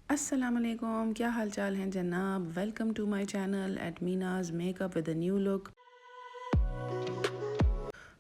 अस्सलामुअलैकुम, क्या हाल चाल हैं जनाब। Welcome to my channel at Meenaz makeup with a new look.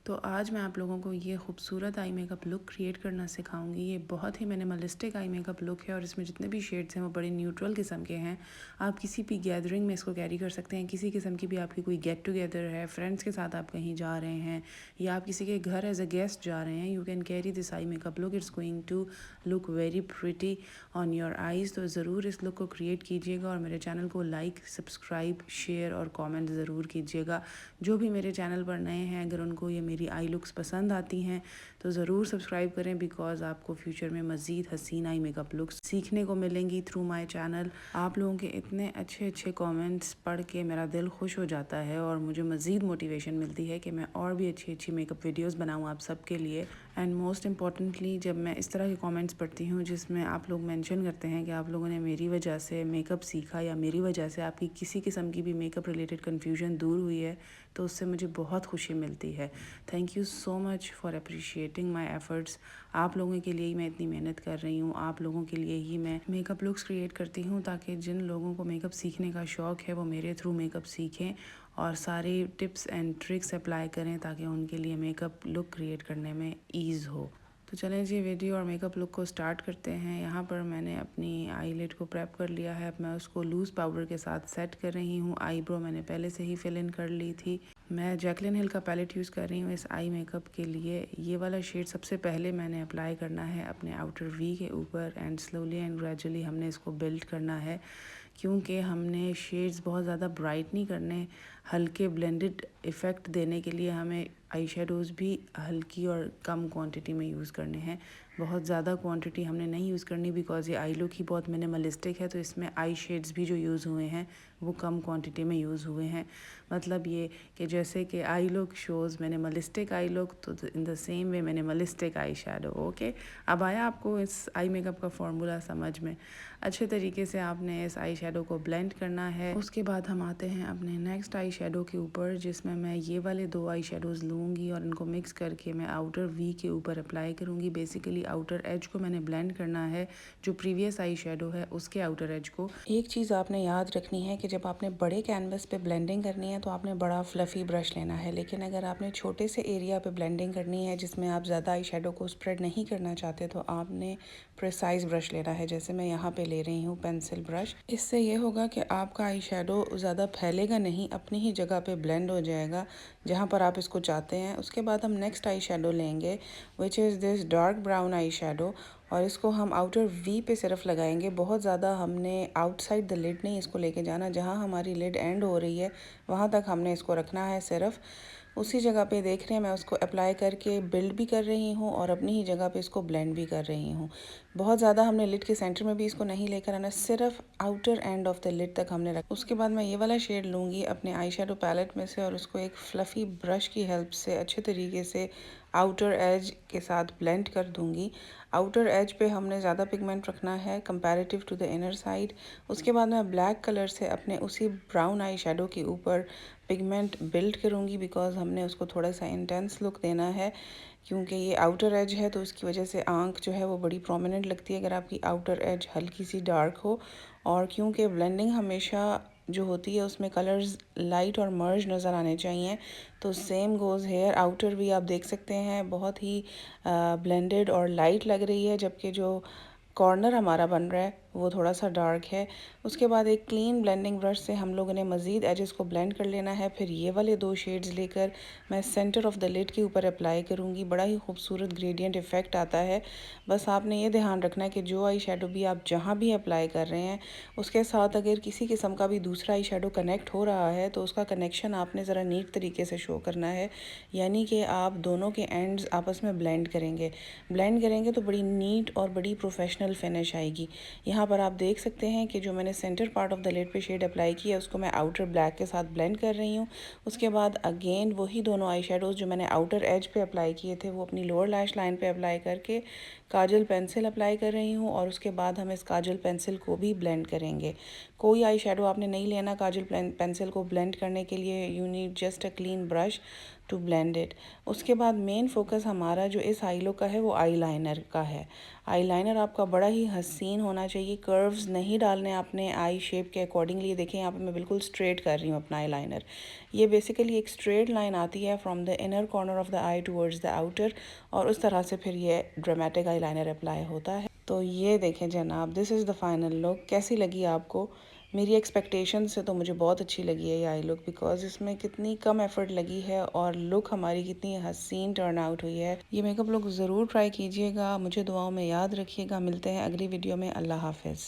तो आज मैं आप लोगों को ये खूबसूरत आई मेकअप लुक क्रिएट करना सिखाऊंगी। ये बहुत ही मिनिमलिस्टिक आई मेकअप लुक है और इसमें जितने भी शेड्स हैं वो बड़े न्यूट्रल किस्म के हैं। आप किसी भी गैदरिंग में इसको कैरी कर सकते हैं। किसी किस्म की भी आपकी कोई गेट टुगेदर है, फ्रेंड्स के साथ आप कहीं जा रहे हैं या आप किसी के घर एज अ गेस्ट जा रहे हैं, you can carry this eye makeup look. It's going to look very pretty on your eyes. तो ज़रूर इस लुक को क्रिएट कीजिएगा और मेरे चैनल को लाइक, सब्सक्राइब, शेयर और कॉमेंट ज़रूर कीजिएगा। जो भी मेरे चैनल पर नए हैं, अगर उनको ये मेरी आई लुक्स पसंद आती हैं तो ज़रूर सब्सक्राइब करें, बिकॉज़ आपको फ्यूचर में मज़ीद हसीन आई मेकअप लुक्स सीखने को मिलेंगी थ्रू माय चैनल। आप लोगों के इतने अच्छे अच्छे कमेंट्स पढ़ के मेरा दिल खुश हो जाता है और मुझे मज़ीद मोटिवेशन मिलती है कि मैं और भी अच्छी अच्छी मेकअप वीडियोस बनाऊं आप सबके लिए। एंड मोस्ट इम्पॉर्टेंटली, जब मैं इस तरह के कमेंट्स पढ़ती हूँ जिसमें आप लोग मेंशन करते हैं कि आप लोगों ने मेरी वजह से मेकअप सीखा या मेरी वजह से आपकी किसी किस्म की भी मेकअप रिलेटेड कन्फ्यूजन दूर हुई है, तो उससे मुझे बहुत खुशी मिलती है। Thank you so much for appreciating my efforts. आप लोगों के लिए ही मैं इतनी मेहनत कर रही हूँ, आप लोगों के लिए ही मैं मेकअप लुक्स क्रिएट करती हूँ, ताकि जिन लोगों को मेकअप सीखने का शौक़ है वो मेरे थ्रू मेकअप सीखें और सारे टिप्स एंड ट्रिक्स अप्लाई करें ताकि उनके लिए मेकअप लुक क्रिएट करने में ईज़ हो। तो चलें जी, वीडियो और मेकअप लुक को स्टार्ट करते हैं। यहाँ पर मैंने अपनी आईलिड को प्रेप कर लिया है। अब मैं उसको लूज़ पाउडर के साथ सेट कर रही हूँ। आईब्रो मैंने पहले से ही फिल इन कर ली थी। मैं जैकलिन हिल का पैलेट यूज़ कर रही हूँ इस आई मेकअप के लिए। ये वाला शेड सबसे पहले मैंने अप्लाई करना है अपने आउटर वी के ऊपर एंड स्लोली एंड ग्रेजुअली हमने इसको बिल्ड करना है, क्योंकि हमने शेड्स बहुत ज़्यादा ब्राइट नहीं करने। हल्के ब्लेंडेड इफ़ेक्ट देने के लिए हमें आई शेडोज़ भी हल्की और कम क्वांटिटी में यूज़ करने हैं। बहुत ज़्यादा क्वांटिटी हमने नहीं यूज़ करनी, बिकॉज़ ये आई लुक ही बहुत मिनिमलिस्टिक है, तो इसमें आई शेड्स भी जो यूज़ हुए हैं वो कम क्वांटिटी में यूज़ हुए हैं। मतलब ये कि जैसे कि eye look shows minimalistic eye look, तो in the same way minimalistic eye shadow. Okay, अब आया आपको इस आई मेकअप का फॉर्मूला समझ में। अच्छे तरीके से आपने इस आई शेडो को ब्लेंड करना है। उसके बाद हम आते हैं अपने नेक्स्ट आई शेडो के ऊपर, जिसमें मैं ये वाले दो आई शेडोज़ लूँगी और इनको मिक्स करके मैं आउटर वी के ऊपर अप्लाई करूँगी। बेसिकली आउटर एज को मैंने ब्लेंड करना है, जो प्रीवियस आई शेडो है उसके आउटर एज को। एक चीज़ आपने याद रखनी है कि जब आपने बड़े कैनवस पे ब्लेंडिंग करनी है तो आपने बड़ा फ्लफ़ी ब्रश लेना है, लेकिन अगर आपने छोटे से एरिया पे ब्लेंडिंग करनी है जिसमें आप ज़्यादा आई शेडो को स्प्रेड नहीं करना चाहते, तो आपने प्रिसाइज ब्रश लेना है। जैसे मैं यहाँ पे ले रही हूँ पेंसिल ब्रश। इससे ये होगा कि आपका आई शेडो ज़्यादा फैलेगा नहीं, अपनी ही जगह पे ब्लेंड हो जाएगा जहाँ पर आप इसको चाहते हैं। उसके बाद हम नेक्स्ट आई शेडो लेंगे, which is this dark brown eye shadow, और इसको हम आउटर वी पे सिर्फ लगाएंगे। बहुत ज़्यादा हमने आउटसाइड द लिड नहीं इसको लेके जाना, जहाँ हमारी लिड एंड हो रही है वहाँ तक हमने इसको रखना है। सिर्फ उसी जगह पे देख रहे हैं मैं उसको अप्लाई करके बिल्ड भी कर रही हूँ और अपनी ही जगह पे इसको ब्लेंड भी कर रही हूँ। बहुत ज़्यादा हमने लिड के सेंटर में भी इसको नहीं लेकर आना, सिर्फ outer end of the lid तक हमने रखा। उसके बाद मैं ये वाला शेड लूँगी अपने आई शेडो पैलेट में से और उसको एक फ्लफ़ी ब्रश की हेल्प से अच्छे तरीके से आउटर एज के साथ ब्लेंड कर दूँगी। आउटर एज पे हमने ज़्यादा पिगमेंट रखना है comparative to the inner side. उसके बाद मैं ब्लैक कलर से अपने उसी ब्राउन आई शेडो के ऊपर पिगमेंट बिल्ड करूँगी, बिकॉज हमने उसको थोड़ा सा इंटेंस लुक देना है। क्योंकि ये आउटर एज है तो उसकी वजह से आंख जो है वो बड़ी प्रोमिनेंट लगती है अगर आपकी आउटर एज हल्की सी डार्क हो। और क्योंकि ब्लेंडिंग हमेशा जो होती है उसमें कलर्स लाइट और मर्ज नज़र आने चाहिए, तो सेम गोज़ हेयर। आउटर भी आप देख सकते हैं बहुत ही ब्लेंडेड और लाइट लग रही है, जबकि जो कॉर्नर हमारा बन रहा है वो थोड़ा सा डार्क है। उसके बाद एक क्लीन ब्लेंडिंग ब्रश से हम लोगों ने मज़ीद एजेस को ब्लेंड कर लेना है। फिर ये वाले दो शेड्स लेकर मैं सेंटर ऑफ द लिड के ऊपर अप्लाई करूँगी। बड़ा ही खूबसूरत ग्रेडियंट इफ़ेक्ट आता है। बस आपने ये ध्यान रखना है कि जो आई शेडो भी आप जहाँ भी अप्लाई कर रहे हैं उसके साथ अगर किसी किस्म का भी दूसरा आई शेडो कनेक्ट हो रहा है तो उसका कनेक्शन आपने ज़रा नीट तरीके से शो करना है, यानी कि आप दोनों के एंड्स आपस में ब्लेंड करेंगे तो बड़ी नीट और बड़ी प्रोफेशनल फिनिश आएगी। यहाँ पर आप देख सकते हैं कि जो मैंने centre part of the lid पे शेड अप्लाई किया है उसको मैं आउटर ब्लैक के साथ ब्लेंड कर रही हूँ। उसके बाद अगेन वही दोनों आई शेडोज़ जो मैंने आउटर एज पे अप्लाई किए थे वो अपनी लोअर लैश लाइन पे अप्लाई करके काजल पेंसिल अप्लाई कर रही हूँ, और उसके बाद हम इस काजल पेंसिल को भी ब्लेंड करेंगे। कोई आई शेडो आपने नहीं लेना काजल पेंसिल को ब्लेंड करने के लिए, you need just a clean brush. To blend it. उसके बाद मेन फोकस हमारा जो इस आई लुक का है वो आई लाइनर का है। आई लाइनर आपका बड़ा ही हसीन होना चाहिए। कर्व्स नहीं डालने आपने आई शेप के अकॉर्डिंगली। देखें यहाँ पे मैं बिल्कुल स्ट्रेट कर रही हूँ अपना आई लाइनर। ये बेसिकली एक स्ट्रेट लाइन आती है from the inner corner of the I towards the outer, और उस तरह से फिर ये ड्रामेटिक आई लाइनर अप्लाई होता है। तो ये देखें जनाब, this is the final look. कैसी लगी आपको? मेरी एक्सपेक्टेशन से तो मुझे बहुत अच्छी लगी है ये आई लुक, बिकॉज इसमें कितनी कम एफर्ट लगी है और लुक हमारी कितनी हसीन टर्न आउट हुई है। ये मेकअप लुक ज़रूर ट्राई कीजिएगा, मुझे दुआओं में याद रखिएगा। मिलते हैं अगली वीडियो में। अल्लाह हाफिज़।